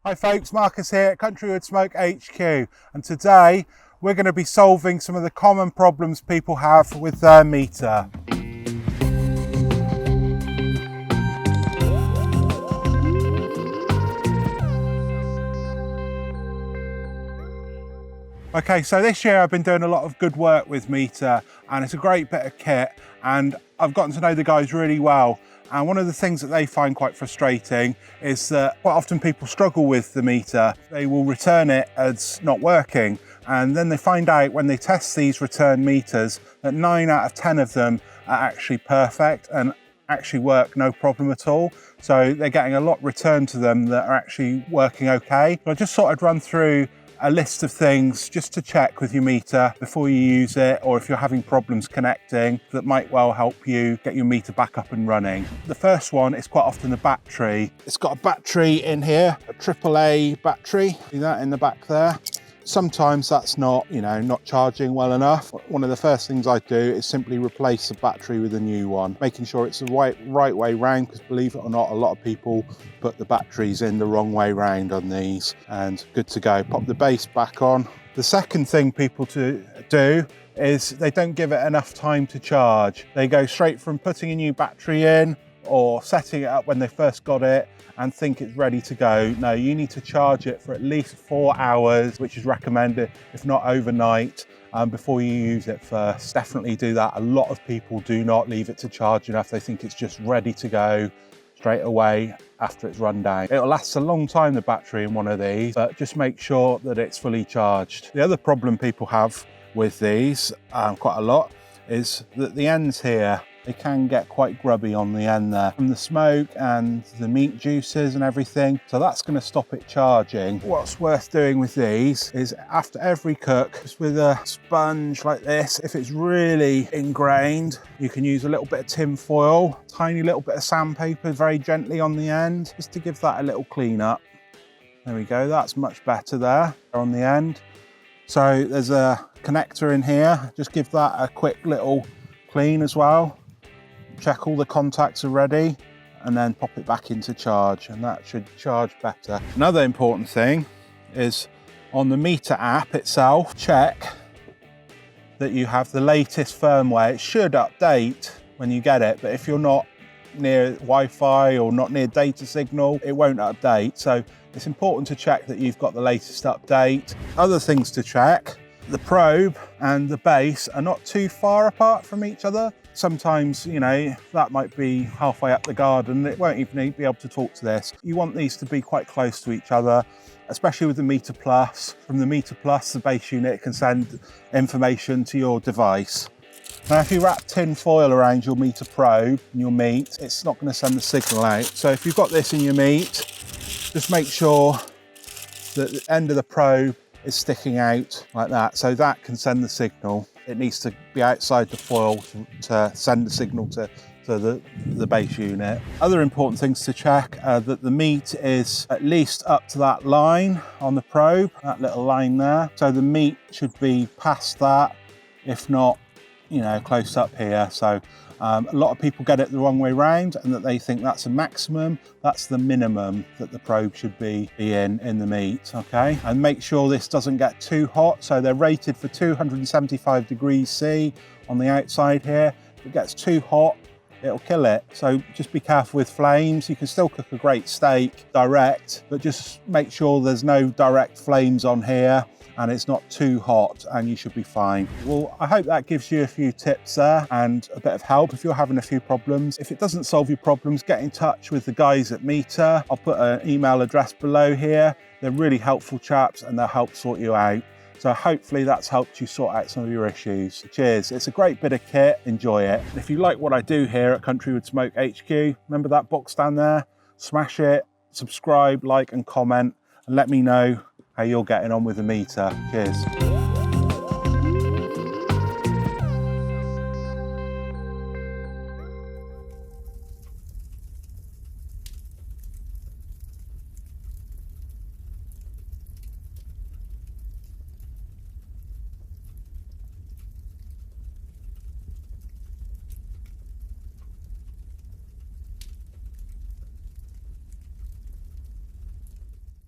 Hi folks, Marcus here at CountryWoodSmoke HQ, and today we're going to be solving some of the common problems people have with their meter. Okay, so this year I've been doing a lot of good work with meter, and it's a great bit of kit, and I've gotten to know the guys really well. And one of the things that they find quite frustrating is that quite often people struggle with the meter. They will return it as not working, and then they find out when they test these return meters that 9 out of 10 of them are actually perfect and actually work no problem at all. So they're getting a lot returned to them that are actually working okay. So I just thought I'd run through a list of things just to check with your meter before you use it, or if you're having problems connecting, that might well help you get your meter back up and running. The first one is quite often the battery. It's got a battery in here, a AAA battery. See that in the back there? Sometimes that's not charging well enough. One of the first things I do is simply replace the battery with a new one, making sure it's the right way round, because believe it or not, a lot of people put the batteries in the wrong way round on these, and good to go. Pop the base back on. The second thing people do is they don't give it enough time to charge. They go straight from putting a new battery in or setting it up when they first got it and think it's ready to go. No, you need to charge it for at least 4 hours, which is recommended, if not overnight, before you use it first. Definitely do that. A lot of people do not leave it to charge enough. They think it's just ready to go straight away after it's run down. It'll last a long time, the battery in one of these, but just make sure that it's fully charged. The other problem people have with these, quite a lot, is that the ends here, they can get quite grubby on the end there from the smoke and the meat juices and everything. So that's going to stop it charging. What's worth doing with these is after every cook, just with a sponge like this, if it's really ingrained, you can use a little bit of tin foil, tiny little bit of sandpaper very gently on the end, just to give that a little clean up. There we go, that's much better there on the end. So there's a connector in here, just give that a quick little clean as well. Check all the contacts are ready, and then pop it back into charge, and that should charge better. Another important thing is on the meter app itself, check that you have the latest firmware. It should update when you get it, but if you're not near Wi-Fi or not near data signal, it won't update. So it's important to check that you've got the latest update. Other things to check: the probe and the base are not too far apart from each other. Sometimes, that might be halfway up the garden. It won't even be able to talk to this. You want these to be quite close to each other, especially with the Meter Plus. From the Meter Plus, the base unit can send information to your device. Now, if you wrap tin foil around your meter probe and your meat, it's not going to send the signal out. So if you've got this in your meat, just make sure that the end of the probe is sticking out like that, so that can send the signal. It needs to be outside the foil to send the signal to the base unit. Other important things to check are that the meat is at least up to that line on the probe, that little line there. So the meat should be past that, if not, close up here. So a lot of people get it the wrong way round, and that they think that's a maximum. That's the minimum that the probe should be in the meat, okay? And make sure this doesn't get too hot. So they're rated for 275 degrees C on the outside here. If it gets too hot, it'll kill it. So just be careful with flames. You can still cook a great steak direct, but just make sure there's no direct flames on here and it's not too hot, and you should be fine. Well, I hope that gives you a few tips there and a bit of help if you're having a few problems. If it doesn't solve your problems, get in touch with the guys at Meter. I'll put an email address below here. They're really helpful chaps, and they'll help sort you out. So hopefully that's helped you sort out some of your issues. Cheers, it's a great bit of kit, enjoy it. And if you like what I do here at CountryWoodSmoke HQ, remember that box down there? Smash it, subscribe, like and comment, and let me know how you're getting on with the meter. Cheers.